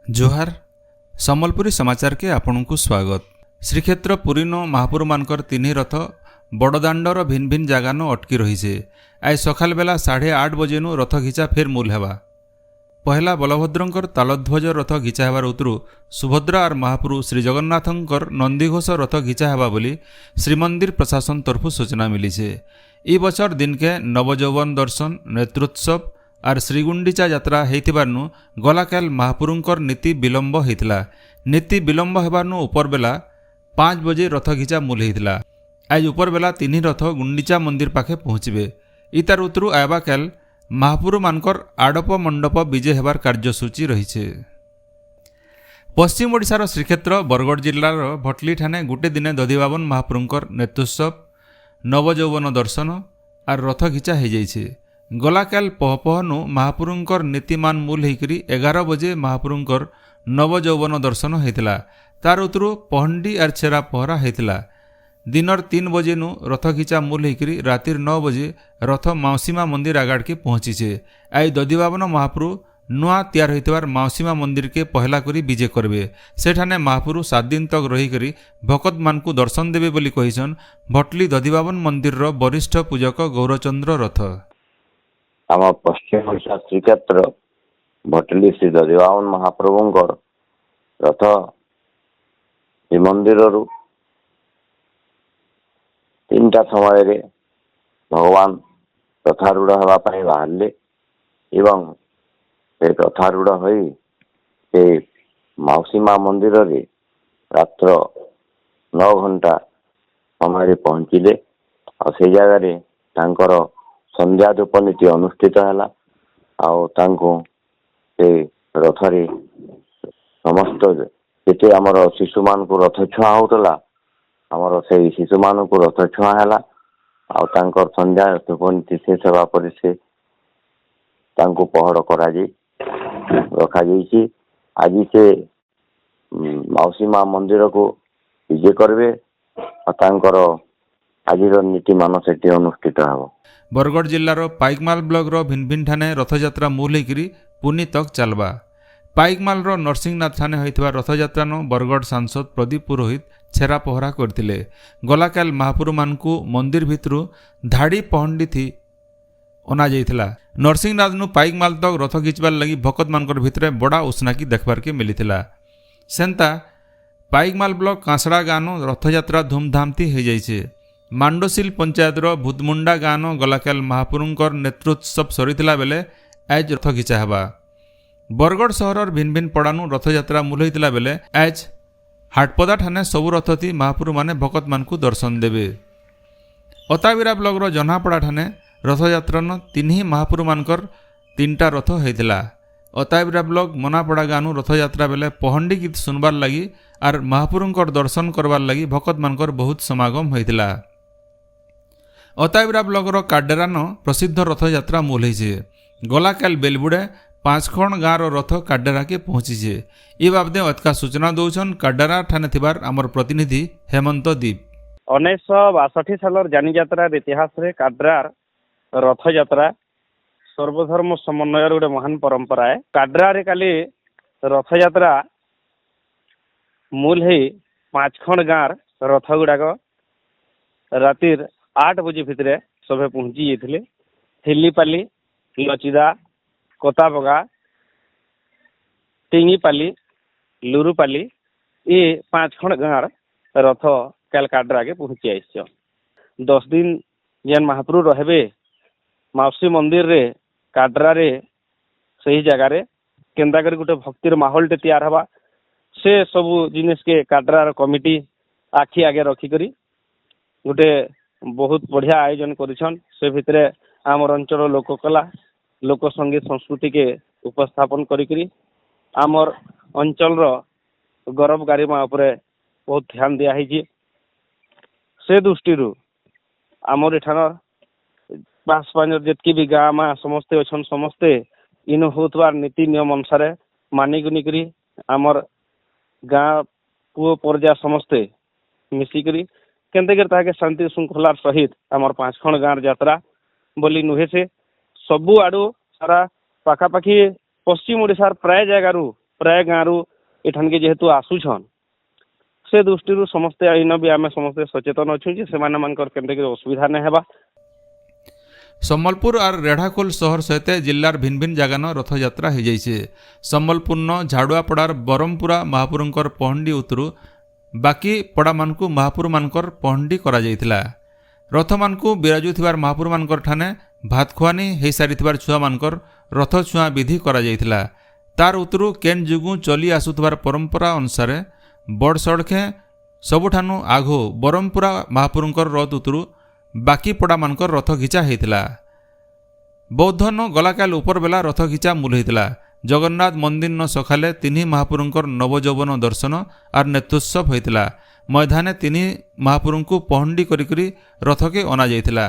जोहार सम्बलपुरी समाचार के आपन को स्वागत। श्रीक्षेत्र पुरीनो महापुर मानकर तीन रथ बड़दाण्डर भिन्न भिन्न जगान अटकी रही है। आज सकाल बेला 8:30 बजेनु रथ घिचा फेर मूल हेबा। पहला बलभद्रंकर तालध्वज रथ घिचा हेबार उतरु सुभद्रा और महाप्रभु श्री जगन्नाथंकर नंदीघोष रथ घिचा हेबा बोली श्रीमंदिर प्रशासन तरफु सूचना मिली है। ई बछर दिन के नवजौवन दर्शन नेत्रोत्सव आर श्रीगुंडीचा यात्रा हेतिबारनु गलाकाल महापुरुंकर नीति विलंब हेतिला। नीति विलंब हेबारनु उपर बेला 5 बजे रथ घिचा मूल हेतिला। आज उपर बेला 3 रथ गुंडीचा मंदिर पाखे पहुँचे। इतार उतरु आयबा काल महापुरु मानकर आडप मंडप विजे हेबार कार्यसूची रही। पश्चिम ओडिशार श्रीक्षेत्र बरगढ़ जिल्लार भटली ठाने गोटे दिन दधिबावन महापुरुंकर नेत्रोत्सव नवजौवन दर्शन आर रथ घिचा हो जाइछे। गलाकाल पहपहनु महापुरुंकर नीतिमान मूल होकर 11 बजे महापुरुंकर नवजौवन दर्शन होता। तार उतरु पहंडी आर छेरा पहरा होता। दिनर 3 बजेनु रथ घिचा मूल होकर रातिर 9 बजे रथ माउसीमा मंदिर आगाड़ के पहुँचीचे। आई दधिबावन महाप्रभु नुआ तैयार होइतबार माउसीमा मंदिर के पहला करी विजे करबे। सेठाने महाप्रभु 7 दिन तक रहीकरी भकत मानकु दर्शन देबे बोली कहिसन भटली दधिबावन मंदिर रो वरिष्ठ पूजक गौरचंद्र रथ। आम पश्चिम ओडिशा श्रीक्षेत्र भटली श्री दधिबावन महाप्रभुंकर रथ श्रीमंदिर 3टा समय भगवान रथारूढ़ होगापी बाहर एवं से रथारूढ़ हो मौसीमा मंदिर रे रात्र 9 घंटा समय पहुँचले और से जगह संध्या धूपनीति अनुष्ठित है। रथरे समस्त जिते आमर शिशु मान को रथ छुआ होता आमर से शिशु मान को रथ छुआ है। संध्या धूपनीति शेष होगा पर से पहड़ करा रखा आज से मौसीमा मंदिर को विजे करेंगे और आज नीतिमान से अनुष्ठित हो। बरगढ़ जिल्लार पाइकमाल ब्लॉक रो भिन्न भिन्न ठाने रथयात्रा मूल होकर पुनी तक चलवा। पाइकमाल रो नरसिंहनाथ ठाने होइतबा रथयात्रा नो बरगढ़ सांसद प्रदीप पुरोहित छेरा पहरा करथिले। गलाकाल महापुरु मानकु मंदिर भितरु धाड़ी पहंडी थी अना जाइथिला। नरसिंहनाथ नु पाइकमाल तक रथ घिचबार लगी भकत मानकर भितरे बड़ा उष्णाकी देखबार के मिलिथिला। सेंता पाइकमाल ब्लॉक कांसड़ा गानो रथयात्रा धूमधाम थी हो जाइछे। मांडोसिल पंचायत भूतमुंडा गानो गलाकाल महापुरुंकर नेत्रोत्सव सरीथिला बेले आज रथ घिचा हेबा। बरगढ़ सहर भिन्न भिन्न पड़ानु रथयात्रा मूल होइतिला बेले आज हाटपदा ठाने सबु रथ थी महापुरु माने भकत मानकु दर्शन देबे। अताबिरा ब्लॉक रो जन्हापड़ा ठाने रथयात्रा न 3 महापुरु मानकर 3टा रथ होइतिला। अताबिरा ब्लॉक मनापड़ा गानु रथयात्रा बेले पहंडी गीत सुनबार लगी आर महापुरुंकर दर्शन करबार लगी भकत मानकर बहुत समागम होइतिला। अताबिरा ब्लॉक रो काडेरा न प्रसिद्ध रथयात्रा मूल होइछे। गलाकाल बेलबुड़े 5 गाँव रथ काडेरा के पहुँचीचे। ए बाबदे अतका सूचना दौछन काडेरा ठाने थिबार आमर प्रतिनिधि हेमंत दीप। 1962 साल जानी यात्रार इतिहास रे काड्रार रथ यात्रा सर्वधर्म समन्वय गोटे महान परंपरा है। काड्रारे काली रथ यात्रा मूल है 5 गाँव रथ गुड़ाक रातिर 8 बजे भितर सभे पहुंची जाते। हिलीपाली लचिदा कोताबगा टिंगीपाली लुरुपाली ये 5 गाँव रथ काल काड्रा के पहुंची आइस। 10 दिन जेन महाप्रभु रहे मौसी मंदिर रे काड्रा रे सही जगार केन्दा कर गोटे भक्तिर माहौल टे तैयार हवा से सबू जिनिस के काड्रार कमिटी आखि आगे रखिकरी गोटे बहुत बढ़िया आयोजन करिछन। से भितरे आमर अंचल लोककला लोक संगीत संस्कृति के उपस्थापन करिकरी आमर अंचल रो गौरव गारिमा उपरे बहुत ध्यान दिया है। से दृष्टि आमर एठान पास जितकी भी गाँव में समस्ते अच्छन समस्ते इन होतबार नीति नियम अनुसार मानिगुनिकरी आमर गाँ पुओ पर्जा समस्ते मिसिकरी केनते कर ताके शांति श्रृंखलार सहित आमर 5 गाँव यात्रा बोली नुहे से सबु आड़ू सारा पाखापाखि पश्चिम ओडिशार प्राय जगारू ପ୍ରାୟ ଗାଁରୁ ଏଠାନକେ ଯେହେତୁ ଆସୁଛନ୍ ସେ ଦୃଷ୍ଟିରୁ ସମସ୍ତେ ଏଇନ ବି ଆମେ ସମସ୍ତେ ସଚେତନ ଅଛୁ ଯେ ସେମାନଙ୍କର କେମିତି ଅସୁବିଧା ନାଇଁ ହେବା। ସମ୍ବଲପୁର আর রেঢ়াখোল সহর সহিত জিল্লার ভিন ভিন জাগান রথযাত্রা হয়ে যাইছে। সম্বলপুরন ঝাড়ুয়াপড়ার বরমপুরা মহাপুরঙ্কর পহন্ডি উতরু বাকি পড়ামানকু মহাপুরমানকর পহন্ডি করা যাইতিলা। রথমানকু বিরাজুথিবার মহাপুরমানকর ঠানে ভাত খুয়ানি হয়ে সারিথিবার ছুয়ামানকর রথ ছুঁয়া বিধি করা যাইতিলা। তার উতরু কেন যুগু চলি আসুথিবার পরম্পরা অনুসারে বড় সড়কে ସବୁଠାନୁ ଆଘୁ ବରମପୁରା ମହାପୁରୁଙ୍କର ରଥ ଉତରୁ ବାକି ପଡ଼ାମାନଙ୍କର ରଥ ଘିଚା ହେଇଥିଲା। ବୌଦ୍ଧନ ଗଲାକାଲ ଉପରବେଲା ରଥ ଘିଚା ମୂଲ ହେଇଥିଲା। ଜଗନ୍ନାଥ ମନ୍ଦିରନ ସକାଳେ ତିନି ମହାପୁରୁଙ୍କର ନବଯୌବନ ଦର୍ଶନ ଆର୍ ନେତୃତ୍ସବ ହୋଇଥିଲା। ମୈଦାନେ ତିନି ମହାପୁରୁଙ୍କୁ ପହଣ୍ଡି କରିକରି ରଥକେ ଅଣାଯାଇଥିଲା।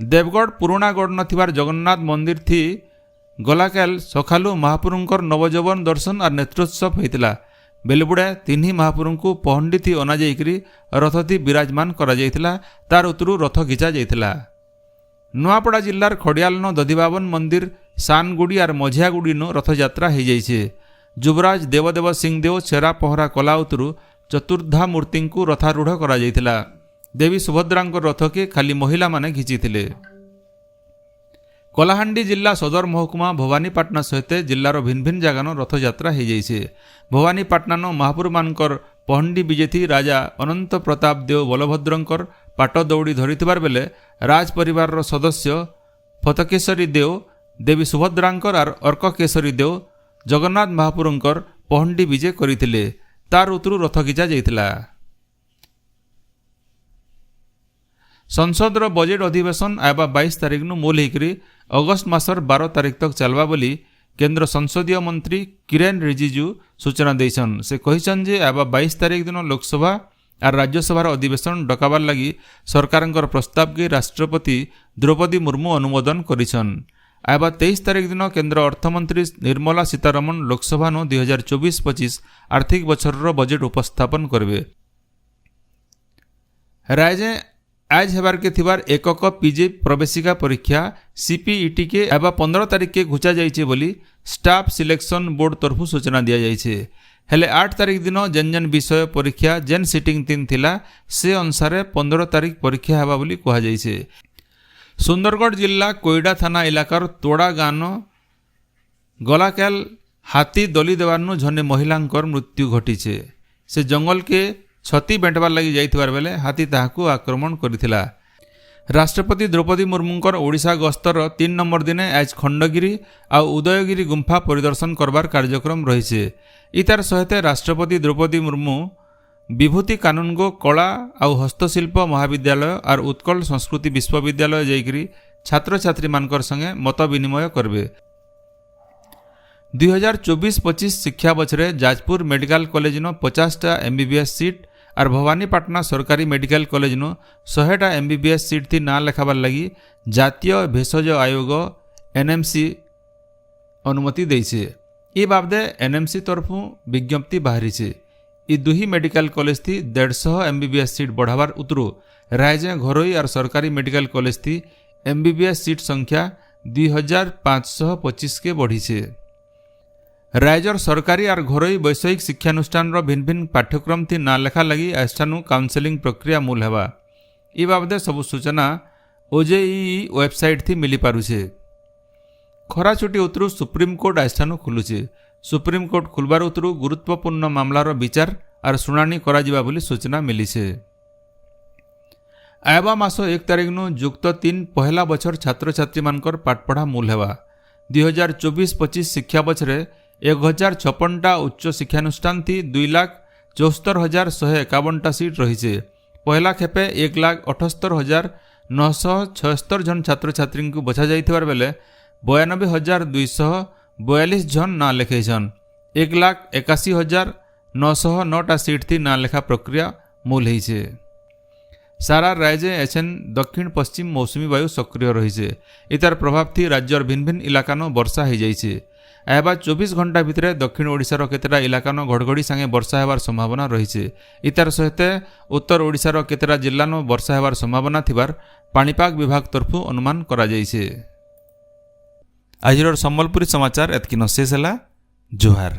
ଦେବଗଡ଼ ପୁରୁଣାଗଡ଼ ନଥିବାର ଜଗନ୍ନାଥ ମନ୍ଦିର ଥି ଗଲାକାଲ ସକାଳୁ ମହାପୁରୁଙ୍କର ନବଯୌବନ ଦର୍ଶନ ଆର୍ ନେତୃତ୍ସବ ହୋଇଥିଲା। ବେଲବୁଡ଼େ ତିନି ମହାପୁରୁଙ୍କୁ ପହଣ୍ଡି ଥି ଅଣାଯାଇକରି ରଥଥି ବିରାଜମାନ କରାଯାଇଥିଲା। ତାର ଉତରୁ ରଥ ଘିଚା ଯାଇଥିଲା। ନୂଆପଡ଼ା ଜିଲ୍ଲାର ଖଡ଼ିଆଲନ ଦଧିବାବନ ମନ୍ଦିର ସାନଗୁଡ଼ି ଆର୍ ମଝିଆଗୁଡ଼ିନୁ ରଥଯାତ୍ରା ହୋଇଯାଇଛି। ଯୁବରାଜ ଦେବଦେବ ସିଂଦେଓ ଛେରା ପହଁରା କଲା ଉତରୁ ଚତୁର୍ଦ୍ଧା ମୂର୍ତ୍ତିଙ୍କୁ ରଥାରୂଢ଼ କରାଯାଇଥିଲା। ଦେବୀ ସୁଭଦ୍ରାଙ୍କ ରଥକେ ଖାଲି ମହିଳାମାନେ ଘିଚିଥିଲେ। କଳାହାଣ୍ଡି ଜିଲ୍ଲା ସଦର ମହକୁମା ଭବାନୀପାଟଣା ସହିତ ଜିଲ୍ଲାର ଭିନ୍ନ ଭିନ୍ନ ଜାଗାନ ରଥଯାତ୍ରା ହୋଇଯାଇଛି। ଭବାନୀପାଟଣାନ ମହାପୁରୁମାନଙ୍କର ପହଣ୍ଡି ବିଜେଥି ରାଜା ଅନନ୍ତ ପ୍ରତାପ ଦେଓ ବଲଭଦ୍ରଙ୍କର ପାଟ ଦୌଡ଼ି ଧରିଥିବାର ବେଲେ ରାଜ ପରିବାରର ସଦସ୍ୟ ଫତକେଶରୀ ଦେଓ ଦେବୀ ସୁଭଦ୍ରାଙ୍କର ଆର୍ ଅର୍କକେଶରୀ ଦେଓ ଜଗନ୍ନାଥ ମହାପୁରୁଙ୍କର ପହଣ୍ଡି ବିଜେ କରିଥିଲେ। ତାର ଉତରୁ ରଥ ଘିଚା ଯାଇଥିଲା। ସଂସଦର ବଜେଟ ଅଧିବେଶନ ଆଇବା 22 ତାରିଖନୁ ମୂଲ ହେଇକରି ଅଗଷ୍ଟ ମାସର 12 ତାରିଖ ତକ ଚାଲବା ବୋଲି କେନ୍ଦ୍ର ସଂସଦୀୟ ମନ୍ତ୍ରୀ କିରେନ୍ ରିଜିଜୁ ସୂଚନା ଦେଇଛନ୍। ସେ କହିଛନ୍ ଯେ ଆଇବା 22 ତାରିଖ ଦିନ ଲୋକସଭା ଆର୍ ରାଜ୍ୟସଭାର ଅଧିବେଶନ ଡକାବାର ଲାଗି ସରକାରଙ୍କର ପ୍ରସ୍ତାବକେ ରାଷ୍ଟ୍ରପତି ଦ୍ରୌପଦୀ ମୁର୍ମୁ ଅନୁମୋଦନ କରିଛନ୍। ଆଇବା 23 ତାରିଖ ଦିନ କେନ୍ଦ୍ର ଅର୍ଥମନ୍ତ୍ରୀ ନିର୍ମଲା ସୀତାରମଣ ଲୋକସଭାନୁ 2024-25 ଆର୍ଥିକ ବର୍ଷର ବଜେଟ ଉପସ୍ଥାପନ କରିବେ। ରାଜ୍ୟ आज हेबार के थिबार एकक पीजी प्रवेशिका परीक्षा सीपीईटी के एबा 15 तारीख के घुचा जाइए बोली स्टाफ सिलेक्शन बोर्ड तरफु सूचना दिया जाइए। हेले 8 तारीख दिन जेन जेन विषय परीक्षा जेन सीटिंग तीन थिला से अनुसार 15 तारीख परीक्षा हेबा बोली कहा जाइए। सुंदरगढ़ जिला कोईडा थाना इलाकार तोड़ा गान गलाकाल हाथी दली देवारनु झने महिलांकर मृत्यु घटीছে। से जंगल के छती बेंटबार लगी जाइथिबार बेले हाथी ताहाकु आक्रमण करिथिला। राष्ट्रपति द्रौपदी मुर्मुंकर ओडिशा गस्तर 3 नंबर दिने आज खंडगिरी आ उदयगिरी गुंफा परिदर्शन करबार कार्यक्रम रहिছে। इतार सहित राष्ट्रपति द्रौपदी मुर्मू विभूति कानूनगो कला आ हस्तशिल्प महाविद्यालय और उत्कल संस्कृति विश्वविद्यालय जाइकरी छात्र छात्री मानकर संगे मत विनिमय करबे। 2024-25 शिक्षा बछरे जाजपुर मेडिकल कॉलेज नो 50टा MBBS सीट और भवानीपाटना सरकारी मेडिकल कॉलेज नो 100टा MBBS सीट थी ना लेखाबार लगी जातीय भेषज आयोग NMC अनुमति देइछे। ई बाबदे NMC तरफु विज्ञप्ति बाहरीछे। ई दुही मेडिकल कॉलेज थी 150 MBBS सीट बढ़ावार उतरू राज्य घरोई और सरकारी मेडिकल कॉलेज थी MBBS सीट संख्या 2525 के बढ़ीछे। राज्यर सरकारी और घरोई वैषयिक शिक्षानुष्ठान भिन्न भिन्न पाठ्यक्रम थी ना लेखा लगी आस्थानु काउंसेलिंग प्रक्रिया मूल हेबा। ई बाबदे सबु सूचना OJEE वेबसाइट थी मिली पारुछे। खरा छुट्टी उतरू सुप्रीमकोर्ट आस्थानु खुलुछे। सुप्रीमकोर्ट खुलबार उतरू गुरुत्वपूर्ण मामलार विचार और शुणाणी करा जिबा बोली सूचना मिलीछे। आयबा मास 1 तारिख नु युक्त 3 पहला बछर छात्र छात्री मानकर पाठपढ़ा मूल हेबा। 2024-25 शिक्षा बछरे 1056टा उच्च शिक्षानुष्ठान थी 2,74,151टा सीट रही। पहला खेपे 1,78,976 जन छात्र छात्री को बछा जाइथिबार बेले 92,242 जन ना लेखैछन। 1,81,909टा सीट थी ना लेखा प्रक्रिया मूल होइछे। सारा राज्य एछन दक्षिण पश्चिम मौसुमी वायु सक्रिय रही। इतार प्रभाव थी राज्यर भिन्न भिन्न इलाकानो वर्षा हो जाइए। आयबा 24 घंटा भितर दक्षिण ओडिशार केतेटा इलाकानो घड़घड़ी संगे वर्षा हेबार संभावना रही। इतार सहित उत्तर ओडिशार केतेटा जिल्लानो वर्षा हेबार संभावना थिबार पाणीपाग विभाग तरफु अनुमान करा जाइए। ଆଜିର ସମ୍ବଲପୁରୀ ସମାଚାର ଏତ୍କିନ ଶେଷ ହେଲା। ଜୁହାର।